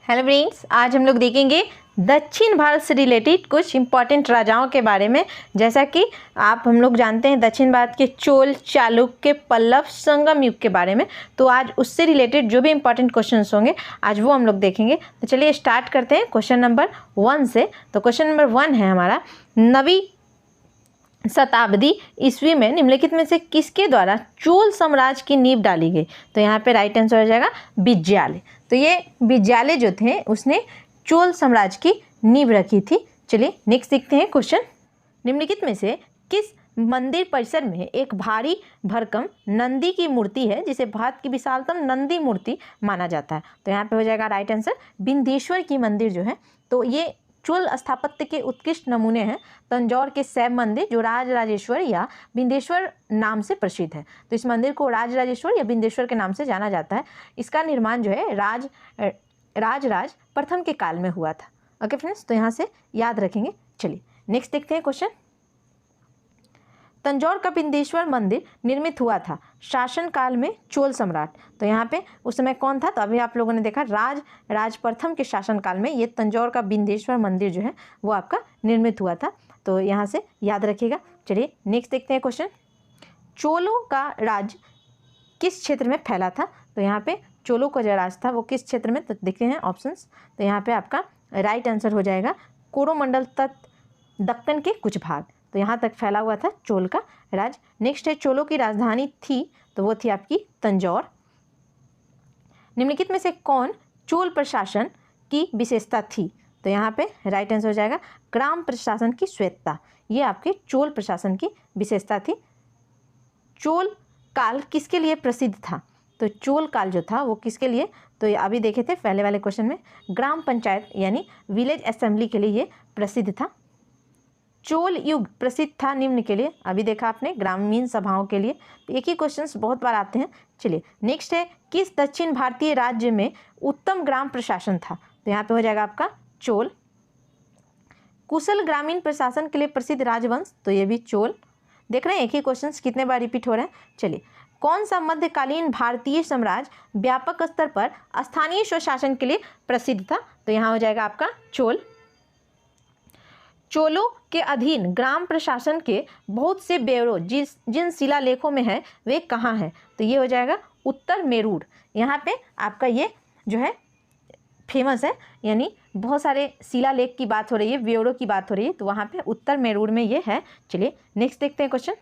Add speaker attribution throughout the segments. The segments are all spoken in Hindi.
Speaker 1: हेलो फ्रेंड्स, आज हम लोग देखेंगे दक्षिण भारत से रिलेटेड कुछ इम्पॉर्टेंट राजाओं के बारे में। जैसा कि हम लोग जानते हैं दक्षिण भारत के चोल, चालुक्य, पल्लव, संगम युग के बारे में। तो आज उससे रिलेटेड जो भी इम्पॉर्टेंट क्वेश्चंस होंगे आज वो हम लोग देखेंगे। तो चलिए स्टार्ट करते हैं क्वेश्चन नंबर 1 से। तो क्वेश्चन नंबर 1 है हमारा, नवीं शताब्दी ईस्वी में निम्नलिखित में से किसके द्वारा चोल साम्राज्य की नींव डाली गई। तो यहाँ पे राइट आंसर हो जाएगा विज्यालय। तो ये विज्यालय जो थे उसने चोल साम्राज्य की नींव रखी थी। चलिए नेक्स्ट देखते हैं क्वेश्चन। निम्नलिखित में से किस मंदिर परिसर में एक भारी भरकम नंदी की मूर्ति है जिसे भारत की विशालतम नंदी मूर्ति माना जाता है। तो यहाँ पे हो जाएगा राइट आंसर विंध्येश्वर की मंदिर जो है। तो ये चोल स्थापत्य के उत्कृष्ट नमूने हैं। तंजौर के शैव मंदिर जो राजराजेश्वर या विंध्येश्वर नाम से प्रसिद्ध है। तो इस मंदिर को राजराजेश्वर या विंध्येश्वर के नाम से जाना जाता है। इसका निर्माण जो है राजराज प्रथम के काल में हुआ था। ओके फ्रेंड्स, तो यहाँ से याद रखेंगे। चलिए नेक्स्ट देखते हैं क्वेश्चन। तंजौर का विंध्येश्वर मंदिर निर्मित हुआ था शासन काल में चोल सम्राट। तो यहाँ पे उस समय कौन था? तो अभी आप लोगों ने देखा राज प्रथम के शासन काल में ये तंजौर का विंध्येश्वर मंदिर जो है वो आपका निर्मित हुआ था। तो यहाँ से याद रखिएगा। चलिए नेक्स्ट देखते हैं क्वेश्चन। चोलों का राज किस क्षेत्र में फैला था? तो यहाँ पे चोलों का जो राज था वो किस क्षेत्र में? तो देखते हैं ऑप्शंस। तो यहाँ पे आपका राइट आंसर हो जाएगा कोरोमंडल तथा दक्कन के कुछ भाग। तो यहाँ तक फैला हुआ था चोल का राज। नेक्स्ट है, चोलों की राजधानी थी तो वो थी आपकी तंजौर। निम्नलिखित में से कौन चोल प्रशासन की विशेषता थी? तो यहाँ पे राइट आंसर हो जाएगा ग्राम प्रशासन की स्वायत्तता। ये आपके चोल प्रशासन की विशेषता थी। चोल काल किसके लिए प्रसिद्ध था? तो चोल काल जो था वो किसके लिए? तो अभी देखे थे पहले वाले क्वेश्चन में, ग्राम पंचायत यानी विलेज असेंबली के लिए ये प्रसिद्ध था। चोल युग प्रसिद्ध था निम्न के लिए, अभी देखा आपने ग्रामीण सभाओं के लिए। एक ही क्वेश्चंस बहुत बार आते हैं। चलिए नेक्स्ट है, किस दक्षिण भारतीय राज्य में उत्तम ग्राम प्रशासन था? तो यहाँ पे हो जाएगा आपका चोल। कुशल ग्रामीण प्रशासन के लिए प्रसिद्ध राजवंश, तो ये भी चोल। देख रहे हैं एक ही क्वेश्चंस कितने बार रिपीट हो रहे हैं। चलिए, कौन सा मध्यकालीन भारतीय साम्राज्य व्यापक स्तर पर स्थानीय स्वशासन के लिए प्रसिद्ध था? तो यहाँ हो जाएगा आपका चोल। चोलों के अधीन ग्राम प्रशासन के बहुत से ब्यूरो जिन शिलालेखों में है वे कहाँ हैं? तो ये हो जाएगा उत्तर मेरूर। यहाँ पे आपका ये जो है फेमस है, यानी बहुत सारे शिलालेख की बात हो रही है, ब्यूरो की बात हो रही है, तो वहाँ पे उत्तर मेरूर में ये है। चलिए नेक्स्ट देखते हैं क्वेश्चन।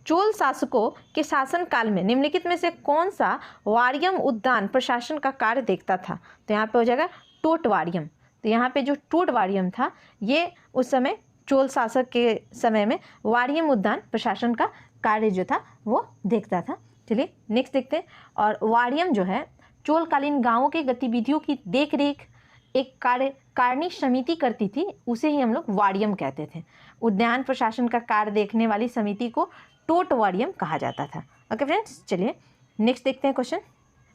Speaker 1: चोल शासकों के शासन काल में निम्नलिखित में से कौन सा वारियम उद्यान प्रशासन का कार्य देखता था? तो यहाँ पे हो जाएगा टोटवारियम। तो यहाँ पे जो टोटवारियम था ये उस समय चोल शासक के समय में वारियम उद्यान प्रशासन का कार्य जो था वो देखता था। चलिए नेक्स्ट देखते हैं। और वारियम जो है चोलकालीन गांवों की गतिविधियों की देखरेख एक कार्यकारिणी समिति करती थी, उसे ही हम लोग वारियम कहते थे। उद्यान प्रशासन का कार्य देखने वाली समिति को टोटवारियम कहा जाता था। ओके फ्रेंड्स, चलिए नेक्स्ट देखते हैं क्वेश्चन।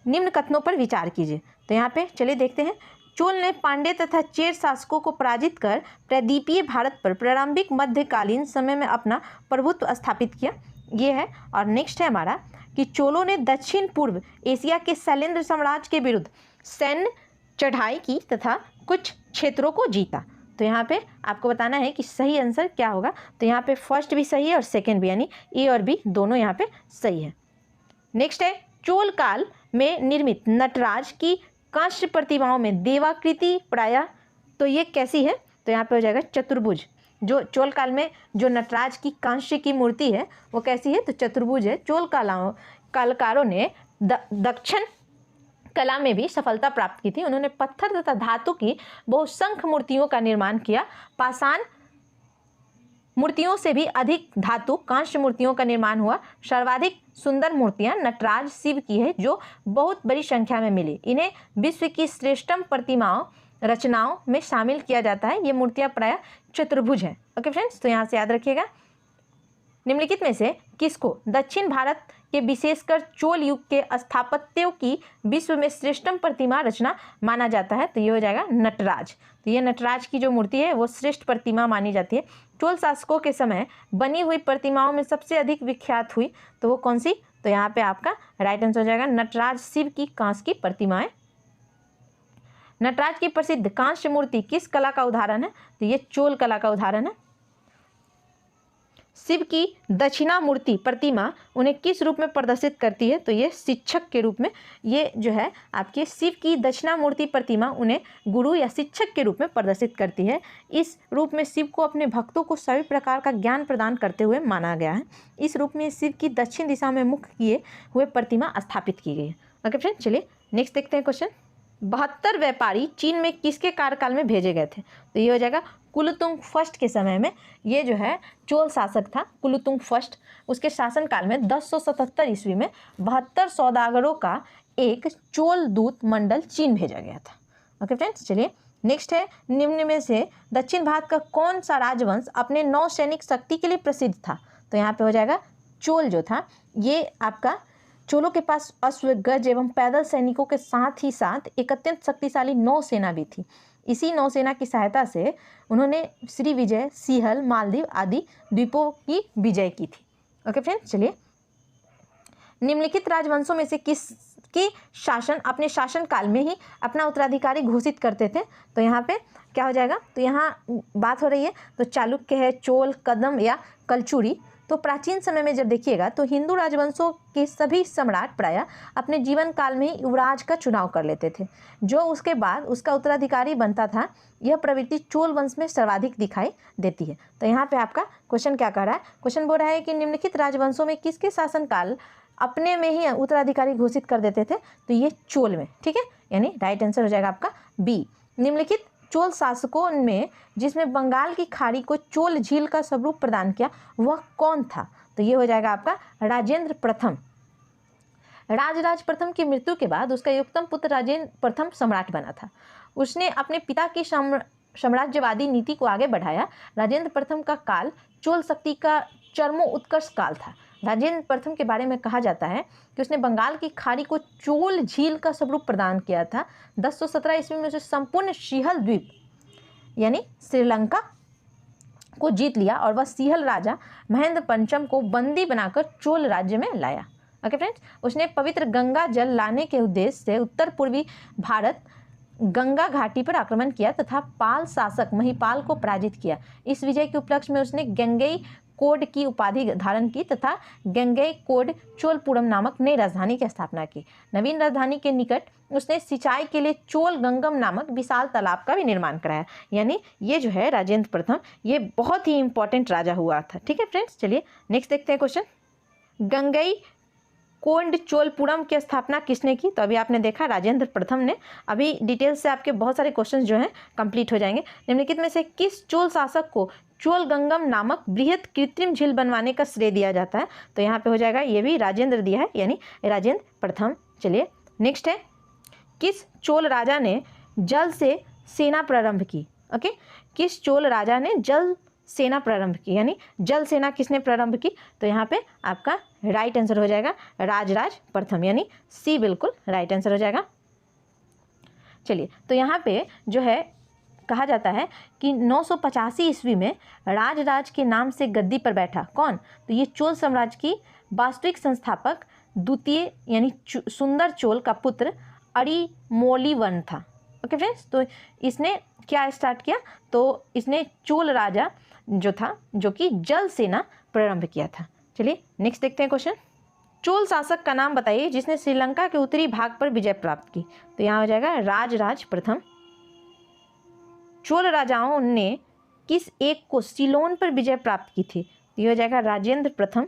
Speaker 1: निम्न कथनों पर विचार कीजिए। तो यहाँ पे चलिए देखते हैं। चोल ने पांड्य तथा चेर शासकों को पराजित कर प्रायद्वीपीय भारत पर प्रारंभिक मध्यकालीन समय में अपना प्रभुत्व स्थापित किया, ये है। और नेक्स्ट है हमारा कि चोलों ने दक्षिण पूर्व एशिया के शैलेंद्र साम्राज्य के विरुद्ध सैन्य चढ़ाई की तथा कुछ क्षेत्रों को जीता। तो यहाँ पे आपको बताना है कि सही आंसर क्या होगा। तो यहाँ पे फर्स्ट भी सही है और सेकेंड भी, यानी ए और बी दोनों यहाँ पे सही है। नेक्स्ट है, चोल काल में निर्मित नटराज की कांस्य प्रतिमाओं में देवाकृति प्रायः तो ये कैसी है? तो यहाँ पे हो जाएगा चतुर्भुज। जो चोल काल में जो नटराज की कांस्य की मूर्ति है वो कैसी है? तो चतुर्भुज है। चोल कलाकारों ने दक्षिण कला में भी सफलता प्राप्त की थी। उन्होंने पत्थर तथा धातु की बहुसंख्य मूर्तियों का निर्माण किया। पाषाण मूर्तियों से भी अधिक धातु कांस्य मूर्तियों का निर्माण हुआ। सर्वाधिक सुंदर मूर्तियां नटराज शिव की है जो बहुत बड़ी संख्या में मिली। इन्हें विश्व की श्रेष्ठतम प्रतिमाओं रचनाओं में शामिल किया जाता है। ये मूर्तियां प्रायः चतुर्भुज हैं। ओके फ्रेंड्स, तो यहाँ से याद रखिएगा। निम्नलिखित में से किसको दक्षिण भारत के विशेषकर चोल युग के स्थापत्यों की विश्व में श्रेष्ठतम प्रतिमा रचना माना जाता है? तो ये हो जाएगा नटराज। तो ये नटराज की जो मूर्ति है वो श्रेष्ठ प्रतिमा मानी जाती है। चोल शासकों के समय बनी हुई प्रतिमाओं में सबसे अधिक विख्यात हुई तो वो कौन सी? तो यहाँ पे आपका राइट आंसर हो जाएगा नटराज शिव की कांस्य की प्रतिमाएं। नटराज की प्रसिद्ध कांस्य मूर्ति किस कला का उदाहरण है? तो ये चोल कला का उदाहरण है। शिव की दक्षिणामूर्ति प्रतिमा उन्हें किस रूप में प्रदर्शित करती है? तो ये शिक्षक के रूप में, ये जो है आपके शिव की दक्षिणामूर्ति प्रतिमा उन्हें गुरु या शिक्षक के रूप में प्रदर्शित करती है। इस रूप में शिव को अपने भक्तों को सभी प्रकार का ज्ञान प्रदान करते हुए माना गया है। इस रूप में शिव की दक्षिण दिशा में मुख किए हुए प्रतिमा स्थापित की गई है। ओके फ्रेंड, चलिए नेक्स्ट देखते हैं क्वेश्चन। 72 व्यापारी चीन में किसके कार्यकाल में भेजे गए थे? तो ये हो जाएगा कुलोतुंग फर्स्ट के समय में। ये जो है चोल शासक था कुलोतुंग फर्स्ट, उसके शासनकाल में 1077 ईस्वी में 72 सौदागरों का एक चोल दूत मंडल चीन भेजा गया था। ओके फ्रेंड्स, चलिए नेक्स्ट है, निम्न में से दक्षिण भारत का कौन सा राजवंश अपने नौसैनिक शक्ति के लिए प्रसिद्ध था? तो यहाँ पे हो जाएगा चोल जो था, ये आपका चोलों के पास अश्व, गज एवं पैदल सैनिकों के साथ ही साथ एक अत्यंत शक्तिशाली नौसेना भी थी। इसी नौसेना की सहायता से उन्होंने श्री विजय, सिंहल, मालदीव आदि द्वीपों की विजय की थी। ओके फ्रेंड्स, चलिए निम्नलिखित राजवंशों में से किसके शासन अपने शासन काल में ही अपना उत्तराधिकारी घोषित करते थे? तो यहाँ पे क्या हो जाएगा? तो यहाँ बात हो रही है तो चालुक्य है, चोल, कदम या कलचुरी। तो प्राचीन समय में जब देखिएगा तो हिंदू राजवंशों के सभी सम्राट प्रायः अपने जीवन काल में ही युवराज का चुनाव कर लेते थे, जो उसके बाद उसका उत्तराधिकारी बनता था। यह प्रवृत्ति चोल वंश में सर्वाधिक दिखाई देती है। तो यहाँ पे आपका क्वेश्चन क्या कह रहा है? क्वेश्चन बोल रहा है कि निम्नलिखित राजवंशों में किसके शासनकाल अपने में ही उत्तराधिकारी घोषित कर देते थे? तो ये चोल में, ठीक है, यानी राइट आंसर हो जाएगा आपका बी। निम्नलिखित चोल शासकों में जिसमें बंगाल की खाड़ी को चोल झील का स्वरूप प्रदान किया वह कौन था? तो ये हो जाएगा आपका राजेंद्र प्रथम। राजराज प्रथम की मृत्यु के बाद उसका युक्तम पुत्र राजेंद्र प्रथम सम्राट बना था। उसने अपने पिता की साम्राज्यवादी नीति को आगे बढ़ाया। राजेंद्र प्रथम का काल चोल शक्ति का चरमोत्कर्ष काल था। राजेंद्र प्रथम के बारे में कहा जाता है कि उसने बंगाल की खाड़ी को चोल झील का स्वरूप प्रदान किया था। 1017 ईस्वी में उसे संपूर्ण सिंहल द्वीप यानी श्रीलंका को जीत लिया और वह सिंहल राजा महेंद्र पंचम को बंदी बनाकर चोल राज्य में लाया। ओके फ्रेंड्स, उसने पवित्र गंगा जल लाने के उद्देश्य से उत्तर पूर्वी भारत गंगा घाटी पर आक्रमण किया तथा पाल शासक महिपाल को पराजित किया। इस विजय के उपलक्ष्य में उसने गंगई कोड की उपाधि धारण की तथा गंगई कोड चोलपुरम नामक नई राजधानी की स्थापना की। नवीन राजधानी के निकट उसने सिंचाई के लिए चोल गंगम नामक विशाल तालाब का भी निर्माण कराया। यानी ये जो है राजेंद्र प्रथम, ये बहुत ही इंपॉर्टेंट राजा हुआ था। ठीक है फ्रेंड्स, चलिए नेक्स्ट देखते हैं क्वेश्चन। गंगई कोंड चोलपुरम की स्थापना किसने की? तो अभी आपने देखा राजेंद्र प्रथम ने। अभी डिटेल से आपके बहुत सारे क्वेश्चन जो हैं कंप्लीट हो जाएंगे। निम्नलिखित में से किस चोल शासक को चोल गंगम नामक बृहद कृत्रिम झील बनवाने का श्रेय दिया जाता है? तो यहाँ पे हो जाएगा ये भी राजेंद्र दिया है, यानी राजेंद्र प्रथम। चलिए नेक्स्ट है, किस चोल राजा ने जल से सेना प्रारंभ की? ओके, किस चोल राजा ने जल सेना प्रारंभ की, यानी जल सेना किसने प्रारंभ की? तो यहाँ पे आपका राइट आंसर हो जाएगा राजराज प्रथम, यानी सी बिल्कुल राइट आंसर हो जाएगा। चलिए, तो यहाँ पे जो है कहा जाता है कि 985 ईस्वी में राजराज के नाम से गद्दी पर बैठा कौन? तो ये चोल साम्राज्य की वास्तविक संस्थापक द्वितीय यानी सुंदर चोल का पुत्र अरिमोलीवन था। ओके फ्रेंड्स, तो इसने क्या स्टार्ट किया? तो इसने चोल राजा जो था जो कि जल सेना प्रारंभ किया था। चलिए नेक्स्ट देखते हैं क्वेश्चन। चोल शासक का नाम बताइए जिसने श्रीलंका के उत्तरी भाग पर विजय प्राप्त की। तो यहाँ हो जाएगा राजराज प्रथम। चोल राजाओं ने किस एक को सीलोन पर विजय प्राप्त की थी? तो ये हो जाएगा राजेंद्र प्रथम।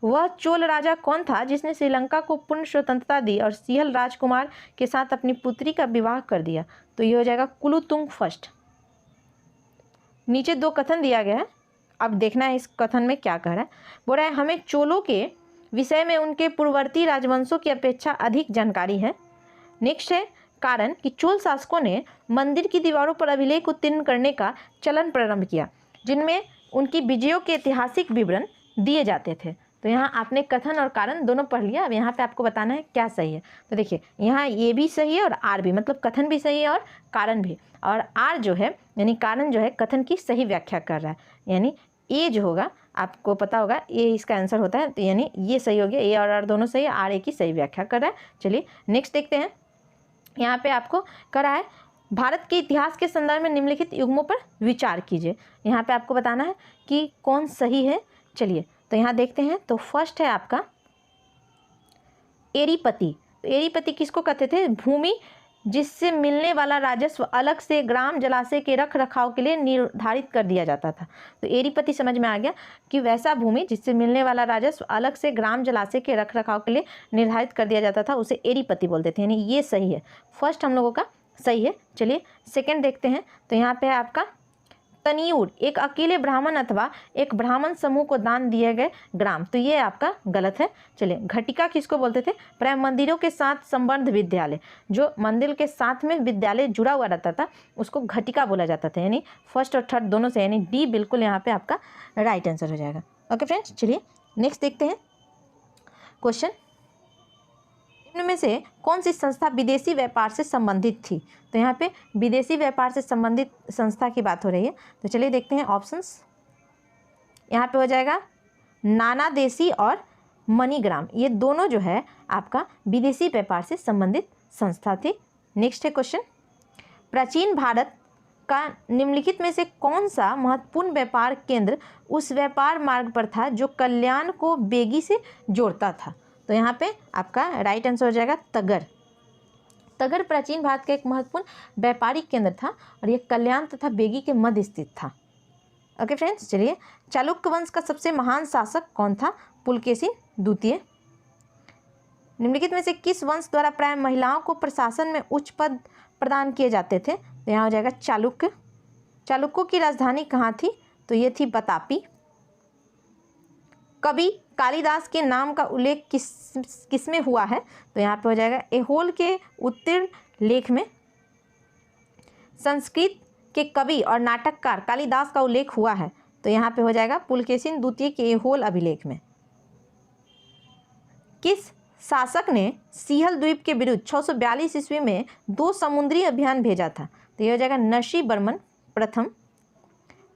Speaker 1: वह चोल राजा कौन था जिसने श्रीलंका को पूर्ण स्वतंत्रता दी और सिंहल राजकुमार के साथ अपनी पुत्री का विवाह कर दिया? तो ये हो जाएगा कुलोतुंग फर्स्ट। नीचे दो कथन दिया गया है, अब देखना है इस कथन में क्या कह रहा है। बोल रहा है हमें चोलों के विषय में उनके पूर्ववर्ती राजवंशों की अपेक्षा अधिक जानकारी है। नेक्स्ट है कारण कि चोल शासकों ने मंदिर की दीवारों पर अभिलेख उत्तीर्ण करने का चलन प्रारंभ किया जिनमें उनकी विजयों के ऐतिहासिक विवरण दिए जाते थे। तो यहाँ आपने कथन और कारण दोनों पढ़ लिया। अब यहाँ पे आपको बताना है क्या सही है। तो देखिए यहाँ ये भी सही है और आर भी, मतलब कथन भी सही है और कारण भी। और आर जो है यानी कारण जो है कथन की सही व्याख्या कर रहा है, यानी ए जो होगा आपको पता होगा ए इसका आंसर होता है। तो यानी ये सही हो गया, ए और आर दोनों सही है, आर ए की सही व्याख्या कर रहा है। चलिए नेक्स्ट देखते हैं। यहाँ पे आपको करा है भारत के इतिहास के संदर्भ में निम्नलिखित युग्मों पर विचार कीजिए। यहाँ पे आपको बताना है कि कौन सही है। चलिए तो यहाँ देखते हैं। तो फर्स्ट है आपका एरीपति। एरीपति किसको कहते थे? भूमि जिससे मिलने वाला राजस्व अलग से ग्राम जलाशय के रख रखाव के लिए निर्धारित कर दिया जाता था। तो एरीपति समझ में आ गया कि वैसा भूमि जिससे मिलने वाला राजस्व अलग से ग्राम जलाशय के रख रखाव के लिए निर्धारित कर दिया जाता था, उसे एरीपति बोलते थे। यानी ये सही है, फर्स्ट हम लोगों का सही है। चलिए सेकंड देखते हैं। तो यहाँ पे है आपका तनियूर, एक अकेले ब्राह्मण अथवा एक ब्राह्मण समूह को दान दिए गए ग्राम। तो ये आपका गलत है। चलिए घटिका किसको बोलते थे? प्राय मंदिरों के साथ संबद्ध विद्यालय, जो मंदिर के साथ में विद्यालय जुड़ा हुआ रहता था उसको घटिका बोला जाता था। यानी फर्स्ट और थर्ड दोनों से, यानी डी बिल्कुल यहाँ पे आपका राइट आंसर हो जाएगा। ओके फ्रेंड्स, चलिए नेक्स्ट देखते हैं क्वेश्चन। में से कौन सी संस्था विदेशी व्यापार से संबंधित थी? तो यहाँ पे विदेशी व्यापार से संबंधित संस्था की बात हो रही है। तो चलिए देखते हैं ऑप्शंस। यहाँ पे हो जाएगा नाना देशी और मनीग्राम, ये दोनों जो है आपका विदेशी व्यापार से संबंधित संस्था थी। नेक्स्ट है क्वेश्चन, प्राचीन भारत का निम्नलिखित में से कौन सा महत्वपूर्ण व्यापार केंद्र उस व्यापार मार्ग पर था जो कल्याण को बेगी से जोड़ता था? तो यहाँ पे आपका राइट आंसर हो जाएगा तगर। तगर प्राचीन भारत का एक महत्वपूर्ण व्यापारिक केंद्र था और ये कल्याण तथा बेगी के मध्य स्थित था। ओके फ्रेंड्स, चलिए चालुक्य वंश का सबसे महान शासक कौन था? पुलकेशिन द्वितीय। निम्नलिखित में से किस वंश द्वारा प्राय महिलाओं को प्रशासन में उच्च पद प्रदान किए जाते थे? तो यहाँ हो जाएगा चालुक्य। चालुक्यों की राजधानी कहाँ थी? तो ये थी बतापी। कवि कालिदास के नाम का उल्लेख किस में हुआ है? तो यहाँ पे हो जाएगा ऐहोल के उत्तीर्ण लेख में। संस्कृत के कवि और नाटककार कालिदास का उल्लेख हुआ है, तो यहाँ पे हो जाएगा पुलकेशिन द्वितीय के ऐहोल अभिलेख में। किस शासक ने सिंहल द्वीप के विरुद्ध 642 ईस्वी में 2 समुद्री अभियान भेजा था? तो ये हो जाएगा नरसिंहवर्मन प्रथम।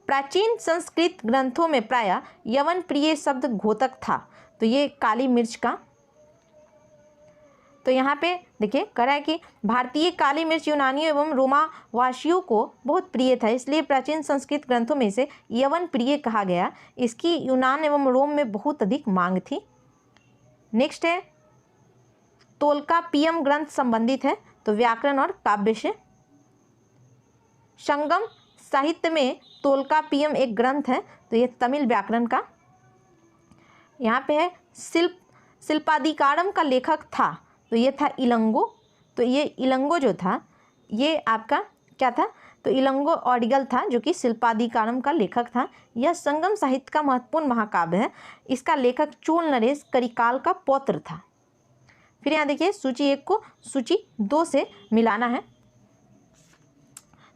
Speaker 1: प्राचीन संस्कृत ग्रंथों में प्रायः यवन प्रिय शब्द घोतक था, तो ये काली मिर्च का। तो यहाँ पे देखिए करा है कि भारतीय काली मिर्च यूनानियों एवं रोमावासियों को बहुत प्रिय था, इसलिए प्राचीन संस्कृत ग्रंथों में इसे यवन प्रिय कहा गया। इसकी यूनान एवं रोम में बहुत अधिक मांग थी। नेक्स्ट है तोल्कापियम ग्रंथ संबंधित है, तो व्याकरण और काव्य से। संगम साहित्य में तोल्कापियम एक ग्रंथ है, तो ये तमिल व्याकरण का। यहाँ पे है शिल्पाधिकारम का लेखक था, तो ये था इलंगो। तो ये इलंगो जो था ये आपका क्या था? तो इलंगो ऑडिगल था जो कि शिल्पाधिकारम का लेखक था। यह संगम साहित्य का महत्वपूर्ण महाकाव्य है। इसका लेखक चोल नरेश करिकाल का पौत्र था। फिर यहाँ देखिए सूची 1 को सूची 2 से मिलाना है।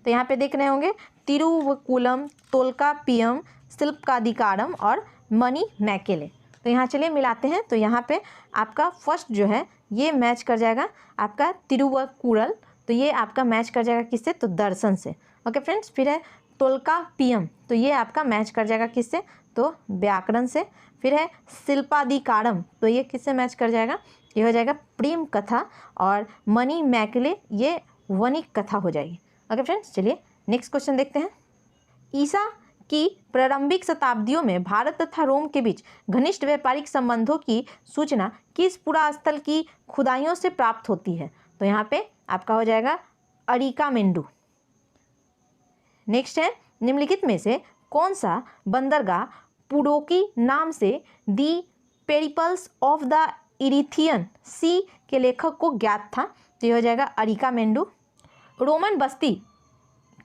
Speaker 1: तो यहाँ पे देख रहे होंगे तिरुवकुलम, तोल्कापियम, शिल्पाधिकारम और मणि मैकेले। तो यहाँ चलिए मिलाते हैं। तो यहाँ पे आपका फर्स्ट जो है ये मैच कर जाएगा आपका तिरुवकुरल, तो ये आपका मैच कर जाएगा किससे? तो दर्शन से। ओके फ्रेंड्स, फिर है तोल्कापियम, तो ये आपका मैच कर जाएगा किससे? तो व्याकरण से। फिर है शिल्पाधिकारम, तो ये किससे मैच कर जाएगा? ये हो जाएगा प्रेम कथा। और मणि मैकेले ये वणिक कथा हो जाएगी। ओके फ्रेंड्स, चलिए नेक्स्ट क्वेश्चन देखते हैं। ईसा की प्रारंभिक शताब्दियों में भारत तथा रोम के बीच घनिष्ठ व्यापारिक संबंधों की सूचना किस पुरास्थल की खुदाइयों से प्राप्त होती है? तो यहाँ पे आपका हो जाएगा अरिकामेंडू। नेक्स्ट है निम्नलिखित में से कौन सा बंदरगाह पुडोकी नाम से दी पेरिपल्स ऑफ द इरिथियन सी के लेखक को ज्ञात था? तो ये हो जाएगा अरिकामेंडू। रोमन बस्ती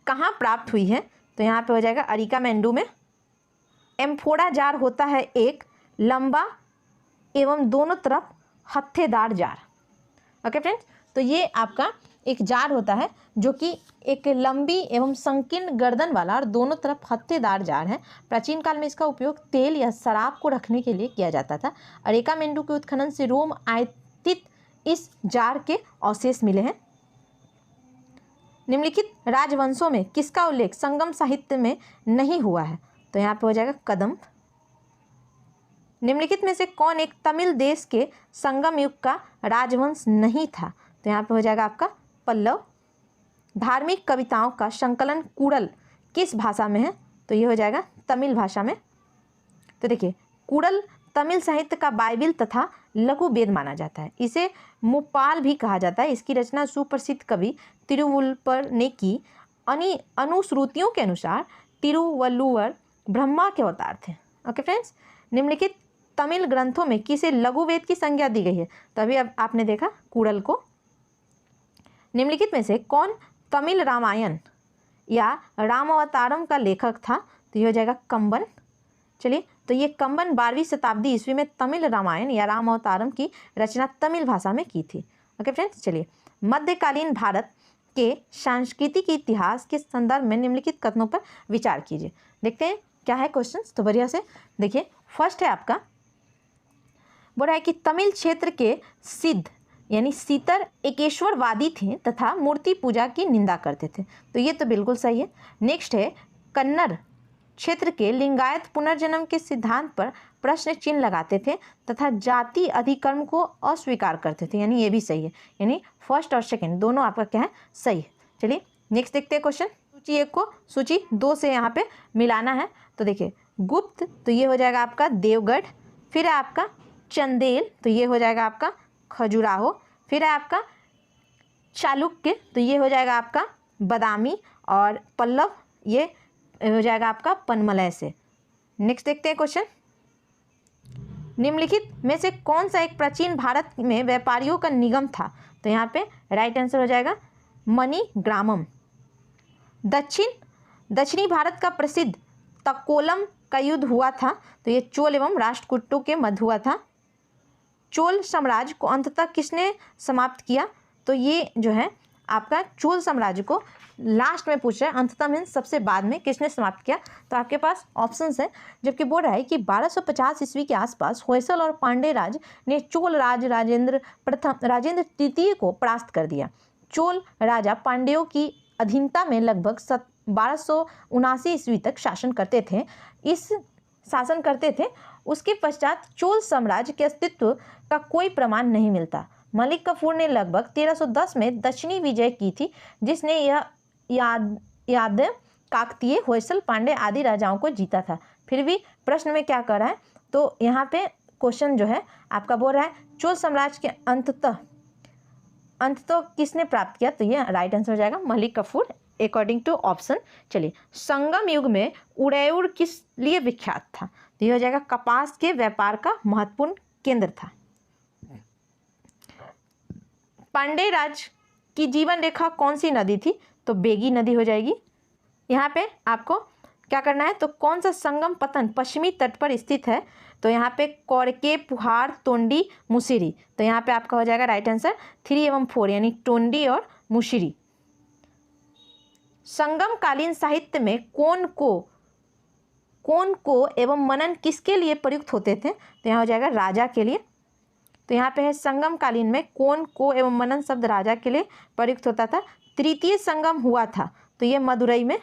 Speaker 1: कहाँ प्राप्त हुई है? तो यहाँ पे हो जाएगा अरिकामेंडू में। एम्फोड़ा जार होता है एक लंबा एवं दोनों तरफ हत्थेदार जार। ओके फ्रेंड्स, तो ये आपका एक जार होता है जो कि एक लंबी एवं संकीर्ण गर्दन वाला और दोनों तरफ हत्थेदार जार है। प्राचीन काल में इसका उपयोग तेल या शराब को रखने के लिए किया जाता था। अरिकामेंडू के उत्खनन से रोम आयातित इस जार के अवशेष मिले हैं। निम्नलिखित राजवंशों में किसका उल्लेख संगम साहित्य में नहीं हुआ है? तो यहाँ पे हो जाएगा कदम्ब। निम्नलिखित में से कौन एक तमिल देश के संगम युग का राजवंश नहीं था? तो यहाँ पे हो जाएगा आपका पल्लव। धार्मिक कविताओं का संकलन कूड़ल किस भाषा में है? तो ये हो जाएगा तमिल भाषा में। तो देखिए, कूड़ल तमिल साहित्य का बाइबिल तथा लघु वेद माना जाता है। इसे मुप्पाल भी कहा जाता है। इसकी रचना सुप्रसिद्ध कवि तिरुवल्लुवर ने की। अनुश्रुतियों के अनुसार तिरुवल्लुवर ब्रह्मा के अवतार थे। ओके फ्रेंड्स, निम्नलिखित तमिल ग्रंथों में किसे लघु वेद की संज्ञा दी गई है? तो अभी अब आपने देखा कूड़ल को। निम्नलिखित में से कौन तमिल रामायण या रामावतारम का लेखक था? तो ये हो जाएगा कंबन। चलिए, तो ये कंबन 12वीं शताब्दी ईस्वी में तमिल रामायण या रामावतारम की रचना तमिल भाषा में की थी। ओके फ्रेंड्स, चलिए, मध्यकालीन भारत के सांस्कृतिक इतिहास के संदर्भ में निम्नलिखित कथनों पर विचार कीजिए। देखते हैं क्या है क्वेश्चंस, तो बढ़िया से देखिए। फर्स्ट है आपका, बोल रहा है कि तमिल क्षेत्र के सिद्ध यानी सीतर एकेश्वरवादी थे तथा मूर्ति पूजा की निंदा करते थे। तो ये तो बिल्कुल सही है। नेक्स्ट है, कन्नड़ क्षेत्र के लिंगायत पुनर्जन्म के सिद्धांत पर प्रश्न चिन्ह लगाते थे तथा जाति अधिकर्म को अस्वीकार करते थे, यानी ये भी सही है। यानी फर्स्ट और सेकंड दोनों आपका क्या है? सही है। चलिए नेक्स्ट देखते हैं क्वेश्चन। सूची 1 को सूची 2 से यहाँ पे मिलाना है। तो देखिए, गुप्त, तो ये हो जाएगा आपका देवगढ़। फिर है आपका चंदेल, तो ये हो जाएगा आपका खजुराहो। फिर है आपका चालुक्य, तो ये हो जाएगा आपका बदामी। और पल्लव, ये हो जाएगा आपका पनमलय से। नेक्स्ट देखते हैं क्वेश्चन। निम्नलिखित में से कौन सा एक प्राचीन भारत में व्यापारियों का निगम था? तो यहाँ पे राइट आंसर हो जाएगा मणिग्रामम। दक्षिणी भारत का प्रसिद्ध तकोलम का युद्ध हुआ था। तो ये चोल एवं राष्ट्रकूटों के मध्य हुआ था। चोल साम्राज्य को अंततः किसने समाप्त किया? तो ये जो है आपका चोल साम्राज्य को लास्ट में पूछ रहा है, अंततः मीन्स सबसे बाद में किसने समाप्त किया। तो आपके पास ऑप्शंस है, जबकि बोल रहा है कि 1250 ईस्वी के आसपास होयसल और पांडे राज ने चोल राजेंद्र तृतीय को परास्त कर दिया। चोल राजा पांड्यों की अधीनता में लगभग 1279 ईस्वी तक शासन करते थे। उसके पश्चात चोल साम्राज्य के अस्तित्व का कोई प्रमाण नहीं मिलता। मलिक कफूर ने लगभग 1310 में दक्षिणी विजय की थी, जिसने यह याद काकतीय, होयसल, पांडे आदि राजाओं को जीता था। फिर भी प्रश्न में क्या कर रहा है? तो यहाँ पे क्वेश्चन जो है आपका बोल रहा है चोल साम्राज्य के अंततः किसने प्राप्त किया? तो ये राइट आंसर हो जाएगा Malik Kafur according to option. चलिए, संगम युग में उदयपुर किस लिए विख्यात था? तो ये हो जाएगा कपास के व्यापार का महत्वपूर्ण केंद्र था। पांडे राज की जीवन रेखा कौन सी नदी थी? तो बेगी नदी हो जाएगी। यहाँ पे आपको क्या करना है? तो कौन सा संगम पतन पश्चिमी तट पर स्थित है? तो यहाँ पे कोरके, पुहार, तोंडी, मुसिरी। तो यहाँ पे आपका हो जाएगा राइट आंसर 3 एवं 4 यानी टोंडी और मुसिरी। संगम कालीन साहित्य में कोन को एवं मनन किसके लिए प्रयुक्त होते थे? तो यहाँ हो जाएगा राजा के लिए। तो यहाँ पे है संगम कालीन में कोन को एवं मनन शब्द राजा के लिए प्रयुक्त होता था। तृतीय संगम हुआ था, तो ये मदुरई में।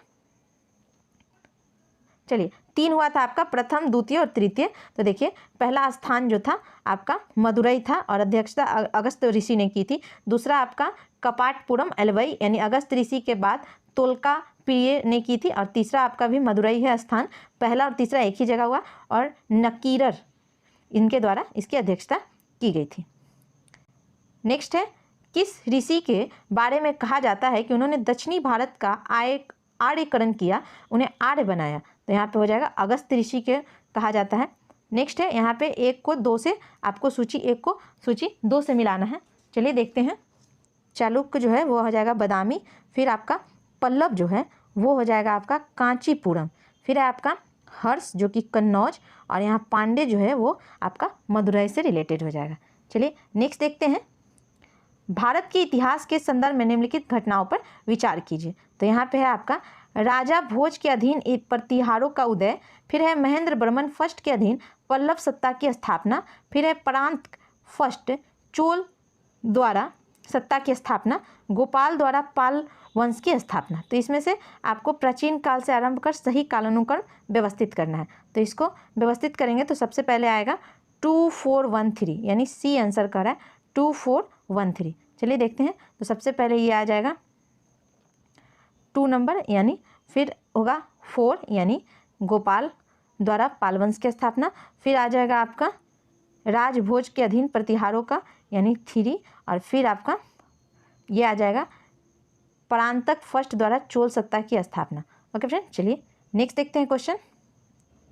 Speaker 1: चलिए, 3 हुआ था आपका, प्रथम, द्वितीय और तृतीय। तो देखिए, पहला स्थान जो था आपका मदुरई था और अध्यक्षता अगस्त ऋषि ने की थी। दूसरा आपका कपाटपुरम एलवई यानी अगस्त ऋषि के बाद तोलका प्रिय ने की थी। और तीसरा आपका भी मदुरई है स्थान। पहला और तीसरा एक ही जगह हुआ और नकीरर इनके द्वारा इसकी अध्यक्षता की गई थी। नेक्स्ट है, किस ऋषि के बारे में कहा जाता है कि उन्होंने दक्षिणी भारत का आर्यकरण किया, उन्हें आर्य बनाया? तो यहाँ पे हो जाएगा अगस्त ऋषि के कहा जाता है। नेक्स्ट है, यहाँ पे 1 को 2 से आपको सूची 1 को सूची 2 से मिलाना है। चलिए देखते हैं। चालुक्य जो है वो हो जाएगा बदामी। फिर आपका पल्लव जो है वो हो जाएगा आपका कांचीपुरम। फिर है आपका हर्ष जो कि कन्नौज। और यहाँ पांडे जो है वो आपका मदुरई से रिलेटेड हो जाएगा। चलिए नेक्स्ट देखते हैं। भारत के इतिहास के संदर्भ में निम्नलिखित घटनाओं पर विचार कीजिए। तो यहाँ पे है आपका राजा भोज के अधीन प्रतिहारों का उदय। फिर है महेंद्र वर्मन फर्स्ट के अधीन पल्लव सत्ता की स्थापना। फिर है प्रांत फर्स्ट चोल द्वारा सत्ता की स्थापना। गोपाल द्वारा पाल वंश की स्थापना। तो इसमें से आपको प्राचीन काल से आरंभ कर सही कालानुक्रम व्यवस्थित करना है। तो इसको व्यवस्थित करेंगे तो सबसे पहले आएगा 2413 यानी सी आंसर कर रहा है 2413। चलिए देखते हैं। तो सबसे पहले ये आ जाएगा 2 नंबर, यानी फिर होगा 4 यानी गोपाल द्वारा पाल वंश की स्थापना। फिर आ जाएगा आपका राजभोज के अधीन प्रतिहारों का यानी 3, और फिर आपका ये आ जाएगा परांतक फर्स्ट द्वारा चोल सत्ता की स्थापना। ओके फ्रेंड, चलिए नेक्स्ट देखते हैं क्वेश्चन।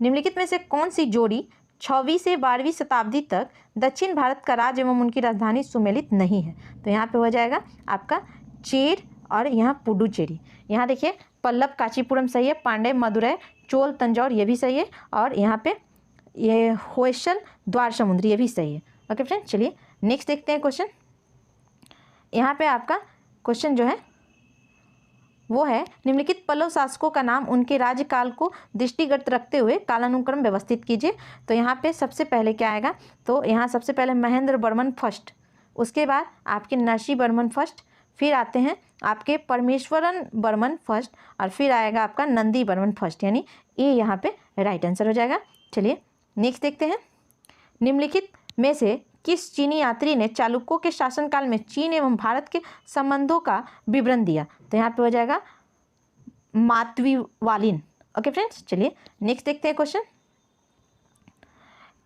Speaker 1: निम्नलिखित में से कौन सी जोड़ी 6वीं से 12वीं शताब्दी तक दक्षिण भारत का राज्य एवं उनकी राजधानी सुमेलित नहीं है? तो यहाँ पे हो जाएगा आपका चेर और यहाँ पुडुचेरी। यहाँ देखिए पल्लव कांचीपुरम सही है, पांड्य मदुरै, चोल तंजौर ये भी सही है, और यहाँ पे ये होयसल द्वार समुद्र ये भी सही है। ओके फ्रेंड, चलिए नेक्स्ट देखते हैं क्वेश्चन। यहाँ पे आपका क्वेश्चन जो है वो है निम्नलिखित पल्लव शासकों का नाम उनके राज्यकाल को दृष्टिगत रखते हुए कालानुक्रम व्यवस्थित कीजिए। तो यहाँ पे सबसे पहले क्या आएगा? तो यहाँ सबसे पहले महेंद्र वर्मन फर्स्ट, उसके बाद आपके नरसी वर्मन फर्स्ट, फिर आते हैं आपके परमेश्वरन वर्मन फर्स्ट, और फिर आएगा आपका नंदी वर्मन फर्स्ट, यानी ये यहाँ पे राइट आंसर हो जाएगा। चलिए नेक्स्ट देखते हैं। निम्नलिखित में से किस चीनी यात्री ने चालुक्यों के शासनकाल में चीन एवं भारत के संबंधों का विवरण दिया? तो यहाँ पे हो जाएगा मातवीवालिन। ओके फ्रेंड्स, चलिए नेक्स्ट देखते हैं क्वेश्चन।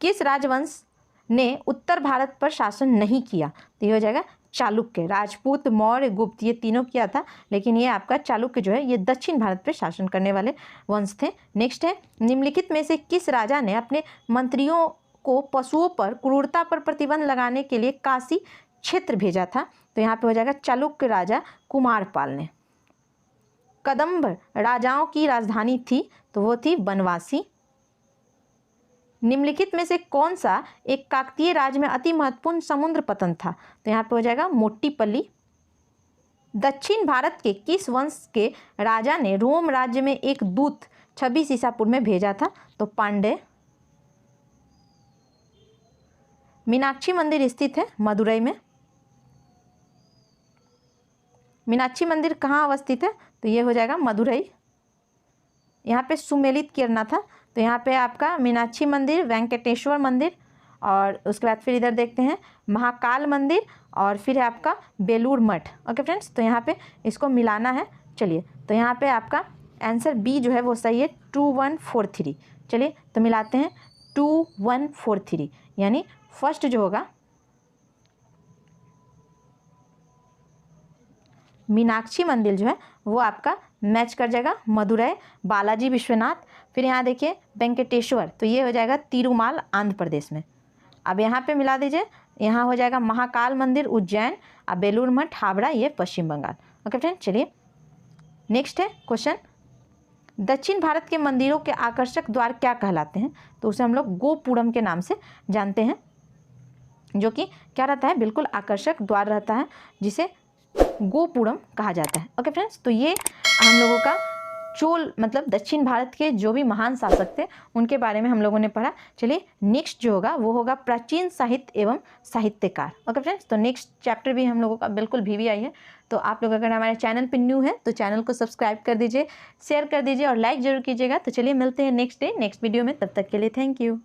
Speaker 1: किस राजवंश ने उत्तर भारत पर शासन नहीं किया? तो ये हो जाएगा चालुक्य। राजपूत, मौर्य, गुप्त ये तीनों किया था, लेकिन ये आपका चालुक्य जो है ये दक्षिण भारत पर शासन करने वाले वंश थे। नेक्स्ट है निम्नलिखित में से किस राजा ने अपने मंत्रियों को पशुओं पर क्रूरता पर प्रतिबंध लगाने के लिए काशी क्षेत्र भेजा था? तो यहाँ पे हो जाएगा चालुक्य राजा कुमारपाल ने। कदंब राजाओं की राजधानी थी, तो वो थी बनवासी। निम्नलिखित में से कौन सा एक काकतीय राज्य में अति महत्वपूर्ण समुद्र पतन था? तो यहाँ पे हो जाएगा मोट्टीपल्ली। दक्षिण भारत के किस वंश के राजा ने रोम राज्य में एक दूत 26 ईसा पूर्व में भेजा था? तो पांड्य। मीनाक्षी मंदिर स्थित है मदुरै में। मीनाक्षी मंदिर कहाँ अवस्थित है? तो ये हो जाएगा मदुरै। यहाँ पे सुमेलित करना था, तो यहाँ पे आपका मीनाक्षी मंदिर, वेंकटेश्वर मंदिर, और उसके बाद फिर इधर देखते हैं महाकाल मंदिर, और फिर है आपका बेलूर मठ। ओके फ्रेंड्स, तो यहाँ पे इसको मिलाना है। चलिए तो यहाँ पे आपका आंसर बी जो है वो सही है, 2143। चलिए तो मिलाते हैं 2143, यानी फर्स्ट जो होगा मीनाक्षी मंदिर जो है वो आपका मैच कर जाएगा मदुरै, बालाजी विश्वनाथ, फिर यहाँ देखिए वेंकटेश्वर, तो ये हो जाएगा तिरुमाल आंध्र प्रदेश में। अब यहाँ पे मिला दीजिए, यहाँ हो जाएगा महाकाल मंदिर उज्जैन, और बेलूर मठ हावड़ा ये पश्चिम बंगाल। ओके फ्रेंड, चलिए नेक्स्ट है क्वेश्चन। दक्षिण भारत के मंदिरों के आकर्षक द्वार क्या कहलाते हैं? तो उसे हम लोग गोपुरम के नाम से जानते हैं, जो कि क्या रहता है? बिल्कुल आकर्षक द्वार रहता है, जिसे गोपुरम कहा जाता है। ओके फ्रेंड्स, तो ये हम लोगों का चोल मतलब दक्षिण भारत के जो भी महान शासक थे उनके बारे में हम लोगों ने पढ़ा। चलिए नेक्स्ट जो होगा वो होगा प्राचीन साहित्य एवं साहित्यकार। ओके फ्रेंड्स, तो नेक्स्ट चैप्टर भी हम लोगों का बिल्कुल VVI है। तो आप लोग अगर हमारे चैनल पर न्यू है तो चैनल को सब्सक्राइब कर दीजिए, शेयर कर दीजिए और लाइक जरूर कीजिएगा। तो चलिए मिलते हैं नेक्स्ट डे नेक्स्ट वीडियो में, तब तक के लिए थैंक यू।